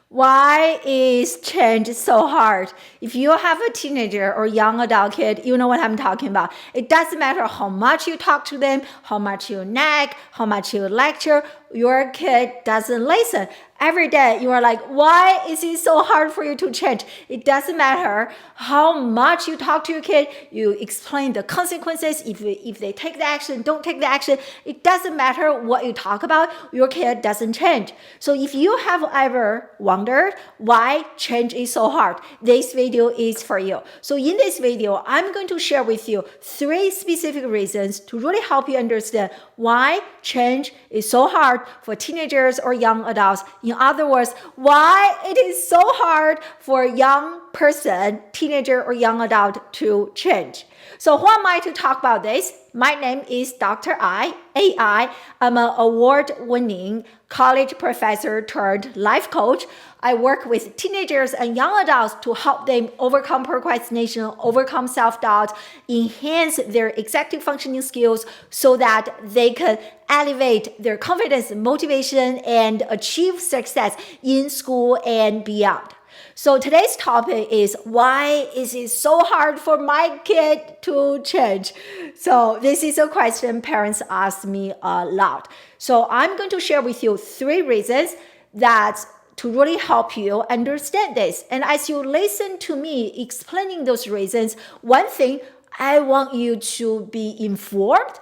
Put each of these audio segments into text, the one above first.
Why is change so hard? If you have a teenager or young adult kid, you know what I'm talking about. It doesn't matter how much you talk to them, how much you nag, how much you lecture, your kid doesn't listen. Every day you are like, why is it so hard for you to change? It doesn't matter how much you talk to your kid, you explain the consequences, if they take the action, don't take the action. It doesn't matter what you talk about, your kid doesn't change. So if you have ever wondered why change is so hard, this video is for you. So in this video, I'm going to share with you 3 specific reasons to really help you understand why change is so hard for teenagers or young adults. In other words, why it is so hard for a young person, teenager or young adult to change. So who am I to talk about this? My name is Dr. AI. I'm an award-winning college professor turned life coach. I work with teenagers and young adults to help them overcome procrastination, overcome self-doubt, enhance their executive functioning skills so that they can elevate their confidence, motivation, and achieve success in school and beyond. So today's topic is why is it so hard for my kid to change? So this is a question parents ask me a lot. So I'm going to share with you 3 reasons that to really help you understand this. And as you listen to me explaining those reasons, one thing I want you to be informed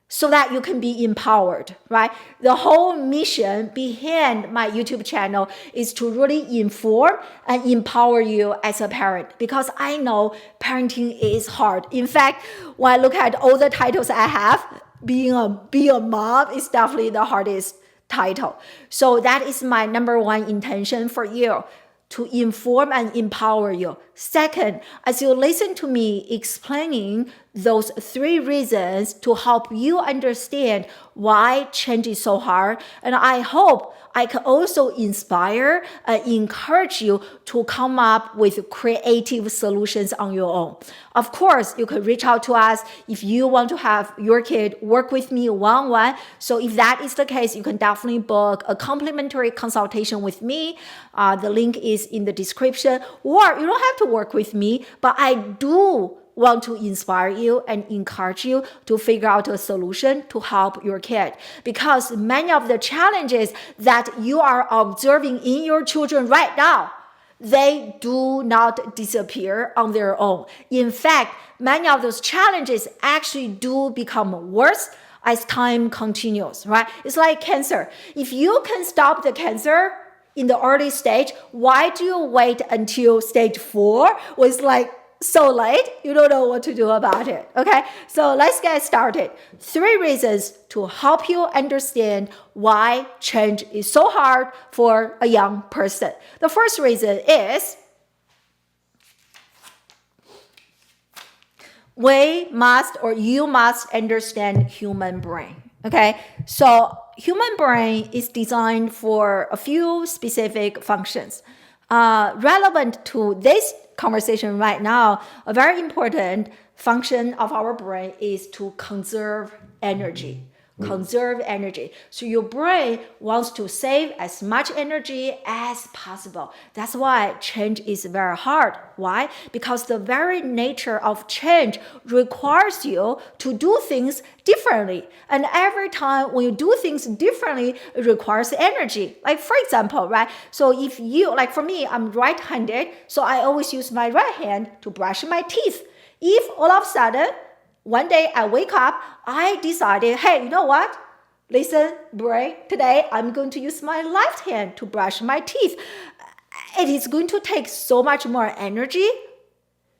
so that you can be empowered, right? The whole mission behind my YouTube channel is to really inform and empower you as a parent, because I know parenting is hard. In fact, when I look at all the titles I have, being a mom is definitely the hardest title. So that is my number 1 intention for you, to inform and empower you. Second, as you listen to me explaining those 3 reasons to help you understand why change is so hard, and I hope I can also inspire and encourage you to come up with creative solutions on your own. Of course, you can reach out to us if you want to have your kid work with me one-on-one. So if that is the case, you can definitely book a complimentary consultation with me. The link is in the description. Or you don't have to work with me, but I do want to inspire you and encourage you to figure out a solution to help your kid. Because many of the challenges that you are observing in your children right now, they do not disappear on their own. In fact, many of those challenges actually do become worse as time continues, right? It's like cancer. If you can stop the cancer in the early stage, why do you wait until stage 4 was like so late, you don't know what to do about it, okay? So let's get started. 3 reasons to help you understand why change is so hard for a young person. The first reason is you must understand human brain, okay? So human brain is designed for a few specific functions. Relevant to this conversation right now, a very important function of our brain is to conserve energy. Conserve energy. So your brain wants to save as much energy as possible. That's why change is very hard. Why? Because the very nature of change requires you to do things differently. And every time when you do things differently, it requires energy. Like for example, right? So if you, like for me, I'm right-handed, so I always use my right hand to brush my teeth. If all of a sudden, one day I wake up, I decided, hey, you know what? Listen, brain, today I'm going to use my left hand to brush my teeth. It is going to take so much more energy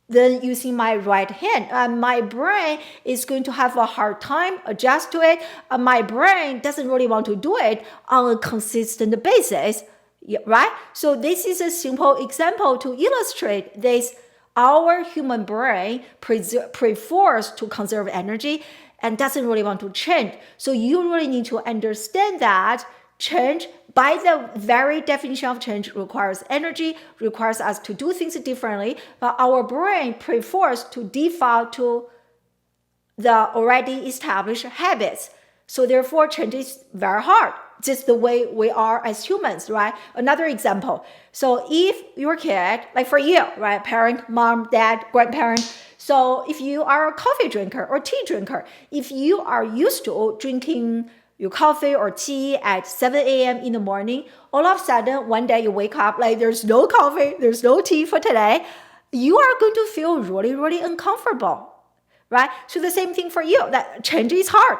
than using my right hand. My brain is going to have a hard time adjust to it. My brain doesn't really want to do it on a consistent basis, right? So this is a simple example to illustrate this. Our human brain prefers to conserve energy and doesn't really want to change. So you really need to understand that change, by the very definition of change, requires energy, requires us to do things differently, but our brain prefers to default to the already established habits. So therefore, change is very hard. just the way we are as humans, right? Another example. So if your kid, like for you, right, parent, mom, dad, grandparent, so if you are a coffee drinker or tea drinker, if you are used to drinking your coffee or tea at 7 a.m. in the morning, all of a sudden, one day you wake up, like there's no coffee, there's no tea for today, you are going to feel really, really uncomfortable. Right? So the same thing for you, that change is hard.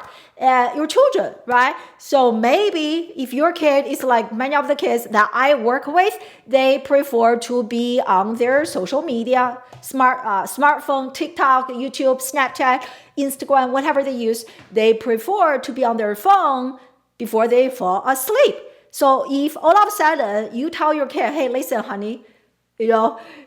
Your children, right? So maybe if your kid is like many of the kids that I work with, they prefer to be on their social media, smartphone, TikTok, YouTube, Snapchat, Instagram, whatever they use, they prefer to be on their phone before they fall asleep. So if all of a sudden you tell your kid, hey, listen, honey,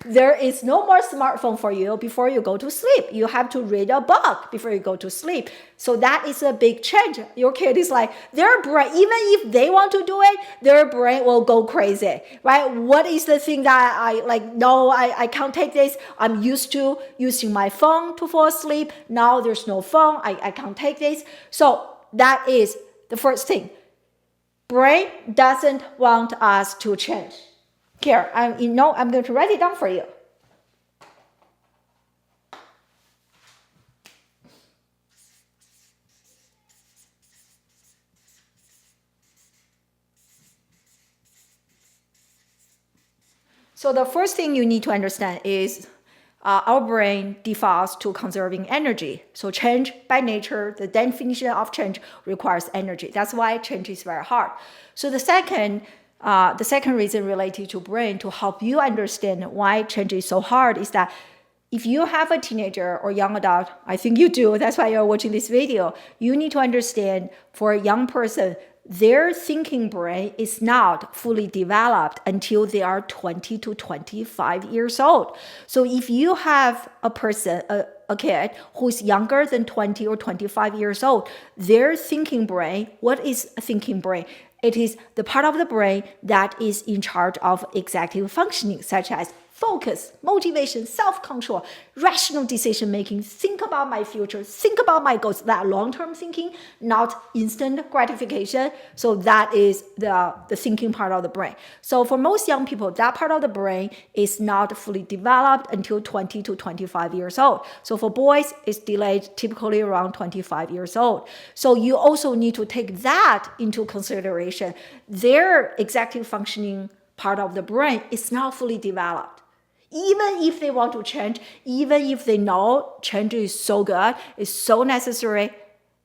there is no more smartphone for you before you go to sleep. You have to read a book before you go to sleep. So that is a big change. Your kid is like, their brain, even if they want to do it, their brain will go crazy, right? What is the thing that I like, no, I can't take this. I'm used to using my phone to fall asleep. Now there's no phone. I can't take this. So that is the first thing. Brain doesn't want us to change. Here, I'm going to write it down for you. So the first thing you need to understand is our brain defaults to conserving energy. So change by nature, the definition of change requires energy. That's why change is very hard. So the second reason related to brain to help you understand why change is so hard is that if you have a teenager or young adult, I think you do, that's why you're watching this video, you need to understand for a young person, their thinking brain is not fully developed until they are 20 to 25 years old. So if you have a person, a kid who's younger than 20 or 25 years old, their thinking brain, what is a thinking brain? It is the part of the brain that is in charge of executive functioning, such as focus, motivation, self-control, rational decision-making, think about my future, think about my goals, that long-term thinking, not instant gratification. So that is the thinking part of the brain. So for most young people, that part of the brain is not fully developed until 20 to 25 years old. So for boys, it's delayed typically around 25 years old. So you also need to take that into consideration. Their executive functioning part of the brain is not fully developed. Even if they want to change, even if they know change is so good, it's so necessary,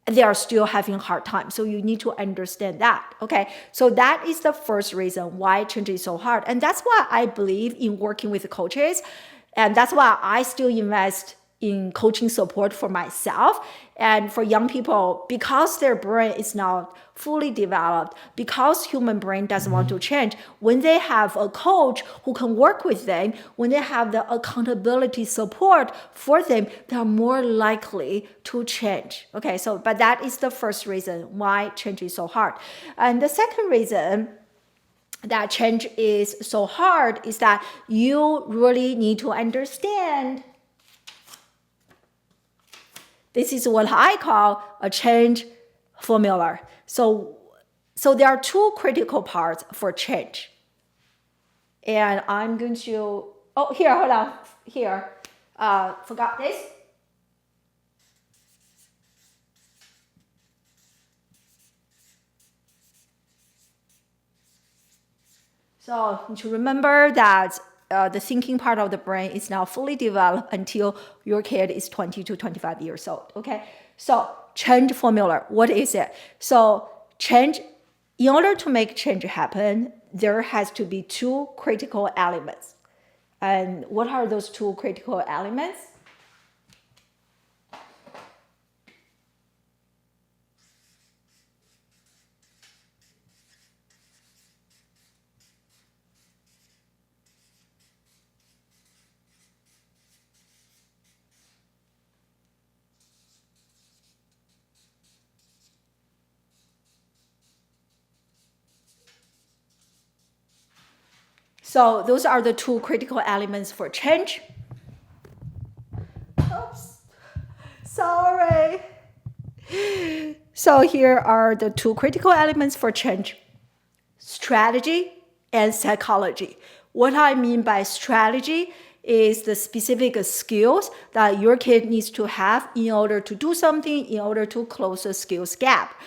they are still having a hard time. So you need to understand that, okay? So that is the first reason why change is so hard. And that's why I believe in working with coaches. And that's why I still invest in coaching support for myself and for young people, because their brain is not fully developed, because human brain doesn't want to change. When they have a coach who can work with them, when they have the accountability support for them, they're more likely to change. Okay, so but that is the first reason why change is so hard. And the second reason that change is so hard is that you really need to understand. This is what I call a change formula. So there are two critical parts for change. And I'm going to, hold on, forgot this. So to remember that the thinking part of the brain is now fully developed until your kid is 20 to 25 years old, okay? So change formula, what is it? So change, in order to make change happen, there has to be two critical elements. And what are those two critical elements? So those are the two critical elements for change. Oops, sorry. So here are the two critical elements for change: strategy and psychology. What I mean by strategy is the specific skills that your kid needs to have in order to do something, in order to close the skills gap.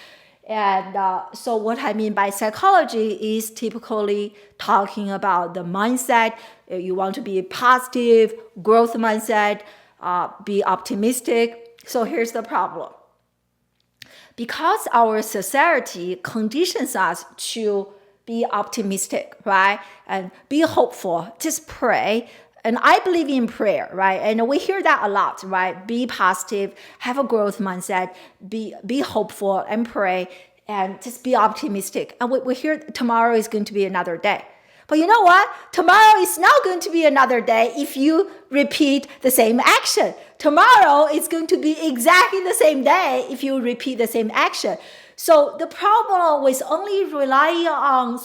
And so what I mean by psychology is typically talking about the mindset. You want to be positive, growth mindset, be optimistic. So here's the problem. Because our society conditions us to be optimistic, right? And be hopeful, just pray. And I believe in prayer, right? And we hear that a lot, right? Be positive, have a growth mindset, be hopeful and pray, and just be optimistic. And we hear tomorrow is going to be another day. But you know what? Tomorrow is not going to be another day if you repeat the same action. Tomorrow is going to be exactly the same day if you repeat the same action. So the problem with only relying on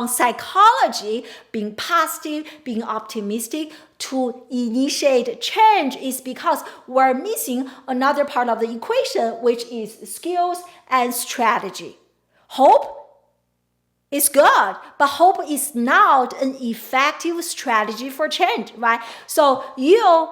psychology, being positive, being optimistic to initiate change is because we're missing another part of the equation, which is skills and strategy. Hope is good, but hope is not an effective strategy for change, right? So you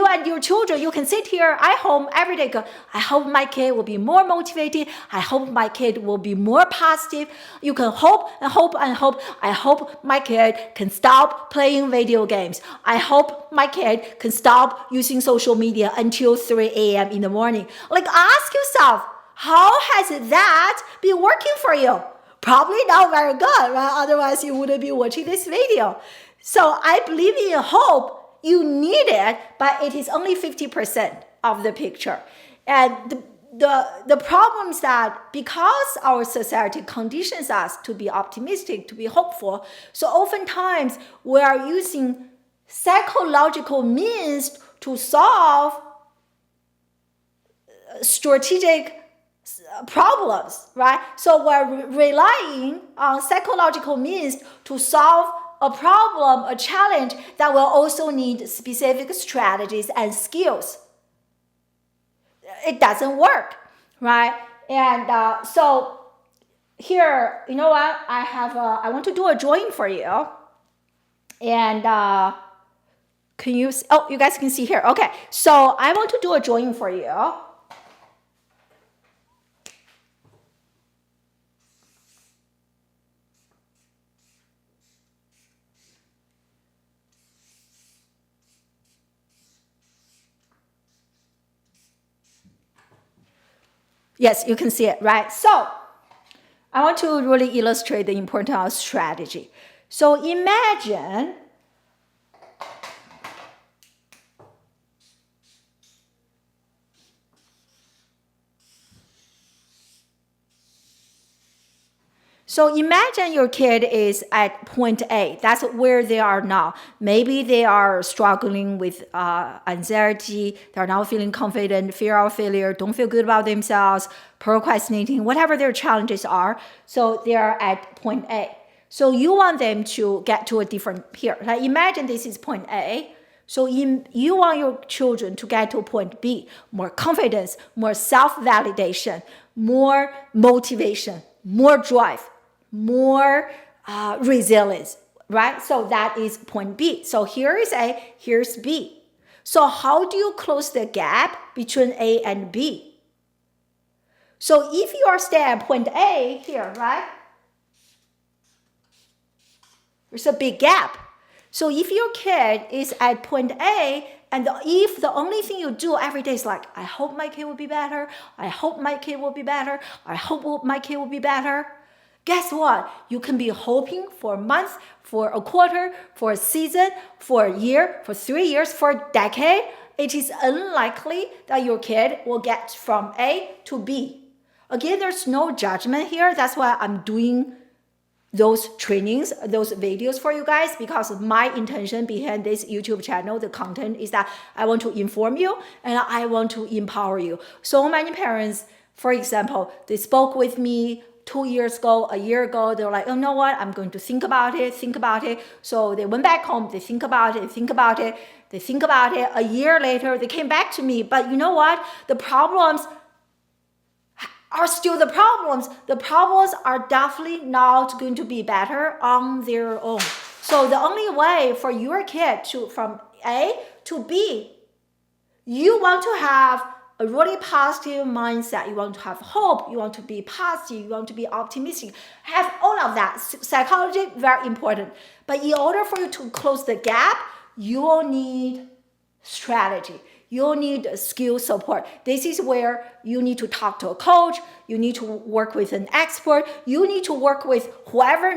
and your children, you can sit here at home every day, go, I hope my kid will be more motivated. I hope my kid will be more positive. You can hope and hope and hope. I hope my kid can stop playing video games. I hope my kid can stop using social media until 3 a.m. in the morning. Like, ask yourself, how has that been working for you? Probably not very good, right? Otherwise, you wouldn't be watching this video. So I believe in hope. You need it, but it is only 50% of the picture. And the problem is that because our society conditions us to be optimistic, to be hopeful, so oftentimes we are using psychological means to solve strategic problems, right? So we're relying on psychological means to solve a problem, a challenge that will also need specific strategies and skills. It doesn't work, right? And so here, you know what? I want to do a drawing for you. And can you, oh, you guys can see here. Okay, so I want to do a drawing for you. Yes, you can see it, right? So I want to really illustrate the importance of strategy. So imagine your kid is at point A. That's where they are now. Maybe they are struggling with anxiety. They're not feeling confident, fear of failure, don't feel good about themselves, procrastinating, whatever their challenges are. So they are at point A. So you want them to get to a different here. Like imagine this is point A. So you want your children to get to point B, more confidence, more self-validation, more motivation, more drive, more resilience, right? So that is point B. So here is A, here's B. So how do you close the gap between A and B? So if you are staying at point A here, right? There's a big gap. So if your kid is at point A, and if the only thing you do every day is like, I hope my kid will be better, I hope my kid will be better, I hope my kid will be better, guess what? You can be hoping for a month, for a quarter, for a season, for a year, for 3 years, for a decade. It is unlikely that your kid will get from A to B. Again, there's no judgment here. That's why I'm doing those trainings, those videos for you guys, because my intention behind this YouTube channel, the content, is that I want to inform you and I want to empower you. So many parents, for example, they spoke with me 2 years ago, a year ago, they were like, oh, you know what, I'm going to think about it. So they went back home, they think about it. A year later, they came back to me. But you know what? The problems are still the problems. The problems are definitely not going to be better on their own. So the only way for your kid to from A to B, you want to have a really positive mindset. You want to have hope. You want to be positive. You want to be optimistic. Have all of that. Psychology, very important. But in order for you to close the gap, you will need strategy. You'll need skill support. This is where you need to talk to a coach. You need to work with an expert. You need to work with whoever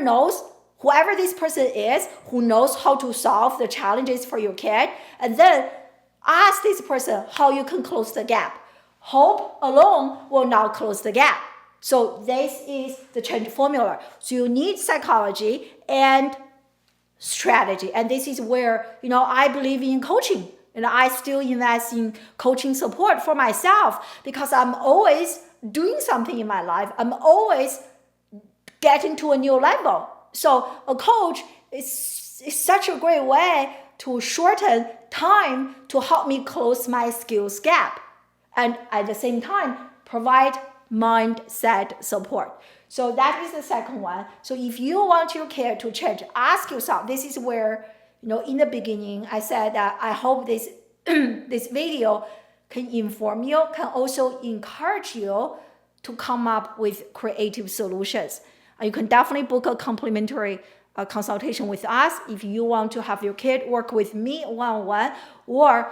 this person is, who knows how to solve the challenges for your kid. And then ask this person how you can close the gap. Hope alone will not close the gap. So this is the change formula. So you need psychology and strategy. And this is where, I believe in coaching. And I still invest in coaching support for myself because I'm always doing something in my life. I'm always getting to a new level. So a coach is such a great way to shorten time to help me close my skills gap. And at the same time, provide mindset support. So that is the second one. So if you want your kid to change, ask yourself, this is where, in the beginning, I said that I hope this video can inform you, can also encourage you to come up with creative solutions. You can definitely book a complimentary consultation with us if you want to have your kid work with me one-on-one, or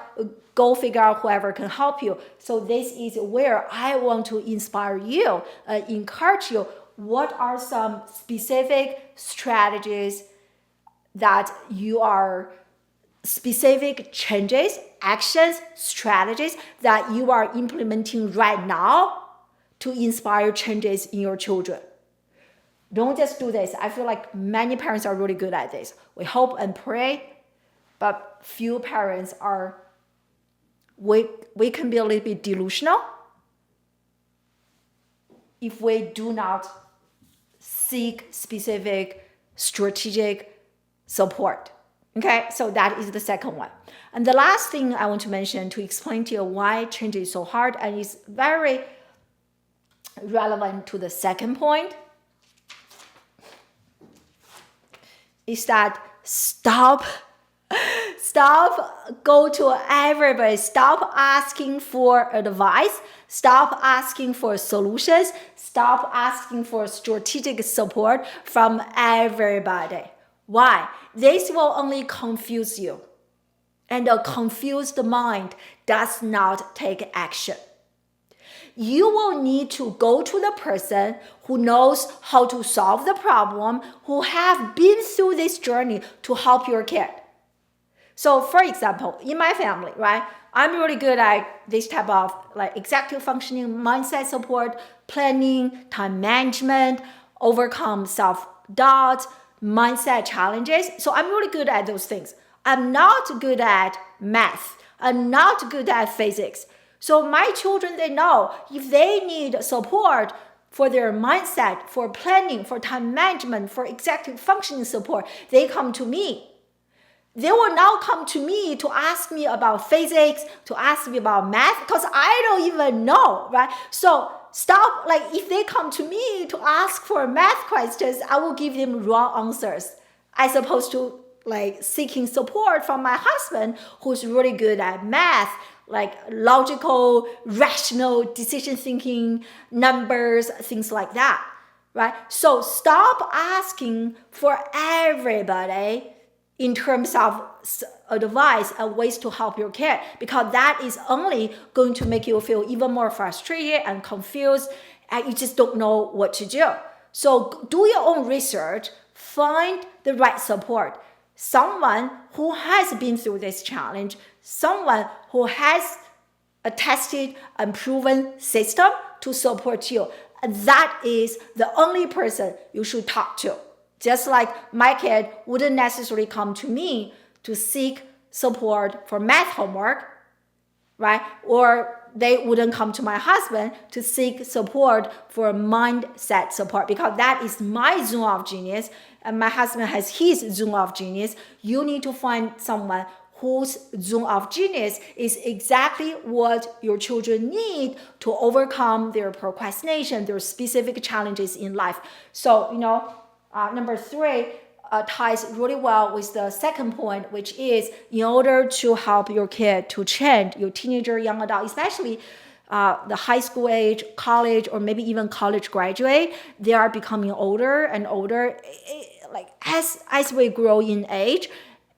go figure out whoever can help you. So this is where I want to inspire you, encourage you. What are some specific strategies that you are specific changes, actions, strategies that you are implementing right now to inspire changes in your children? Don't just do this. I feel like many parents are really good at this. We hope and pray, but few parents are, we can be a little bit delusional if we do not seek specific strategic support. Okay, so that is the second one. And the last thing I want to mention to explain to you why change is so hard and is very relevant to the second point is that stop go to everybody. Stop asking for advice. Stop asking for solutions. Stop asking for strategic support from everybody. Why? This will only confuse you. And a confused mind does not take action. You will need to go to the person who knows how to solve the problem, who have been through this journey to help your kid. So for example, in my family, right, I'm really good at this type of executive functioning, mindset support, planning, time management, overcome self-doubt, mindset challenges. So I'm really good at those things. I'm not good at math. I'm not good at physics. So my children, they know if they need support for their mindset, for planning, for time management, for executive functioning support, they come to me. They will now come to me to ask me about physics, to ask me about math, because I don't even know, right? So stop, if they come to me to ask for math questions, I will give them wrong answers, as opposed to seeking support from my husband, who's really good at math, logical, rational decision thinking, numbers, things like that, right? So stop asking for everybody in terms of advice and ways to help your kid, because that is only going to make you feel even more frustrated and confused, and you just don't know what to do. So do your own research, find the right support. Someone who has been through this challenge, someone who has a tested and proven system to support you. And that is the only person you should talk to. Just like my kid wouldn't necessarily come to me to seek support for math homework, right? Or they wouldn't come to my husband to seek support for mindset support, because that is my zone of genius and my husband has his zone of genius. You need to find someone whose zone of genius is exactly what your children need to overcome their procrastination, their specific challenges in life. So, number 3 ties really well with the second point, which is in order to help your kid to change, your teenager, young adult, especially the high school age, college, or maybe even college graduate, they are becoming older and older. Like as we grow in age,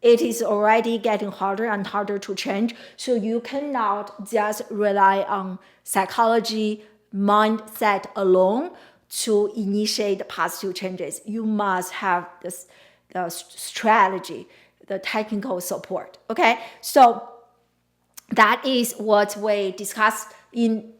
it is already getting harder and harder to change. So you cannot just rely on psychology, mindset alone to initiate positive changes. You must have the strategy, the technical support. Okay, so that is what we discussed in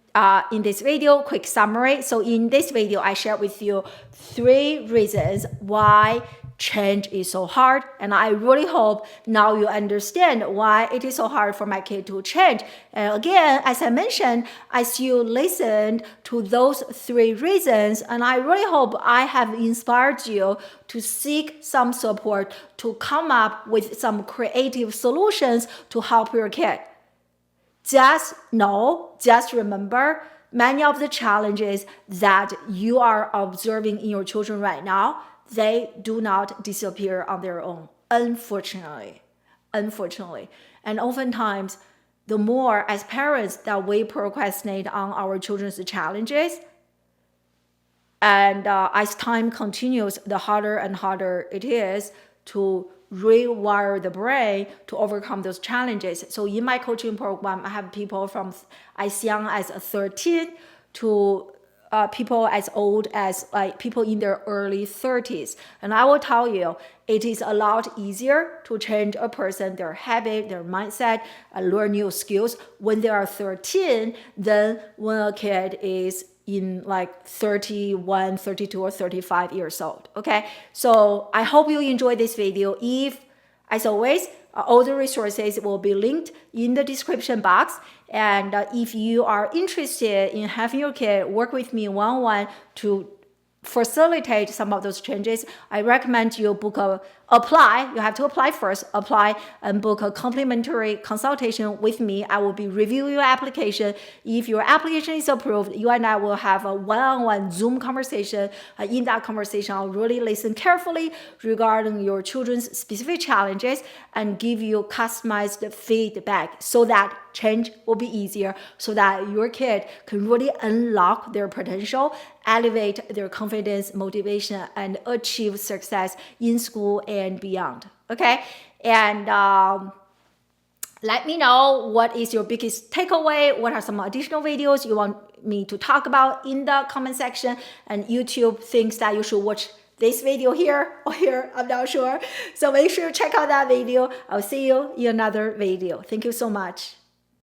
this video. Quick summary. So in this video, I shared with you 3 reasons why change is so hard, and I really hope now you understand why it is so hard for my kid to change. And again, as I mentioned, as you listened to those 3 reasons, and I really hope I have inspired you to seek some support, to come up with some creative solutions to help your kid. Just remember, many of the challenges that you are observing in your children right now, they do not disappear on their own, unfortunately. And oftentimes, the more as parents that we procrastinate on our children's challenges, and as time continues, the harder and harder it is to rewire the brain to overcome those challenges. So in my coaching program, I have people from as young as 13 to people as old as people in their early 30s. And I will tell you, it is a lot easier to change a person, their habit, their mindset, and learn new skills when they are 13 than when a kid is in 31, 32, or 35 years old. Okay, so I hope you enjoyed this video. If, as always, all the resources will be linked in the description box. And if you are interested in having your kid work with me one-on-one to facilitate some of those changes, I recommend you apply. You have to apply first, apply and book a complimentary consultation with me. I will be reviewing your application. If your application is approved, you and I will have a one-on-one Zoom conversation. In that conversation, I'll really listen carefully regarding your children's specific challenges and give you customized feedback so that change will be easier, so that your kid can really unlock their potential, elevate their confidence, motivation, and achieve success in school and beyond. Okay, and let me know what is your biggest takeaway. What are some additional videos you want me to talk about in the comment section, and YouTube thinks that you should watch this video here or here, I'm not sure. So make sure you check out that video. I'll see you in another video. Thank you so much.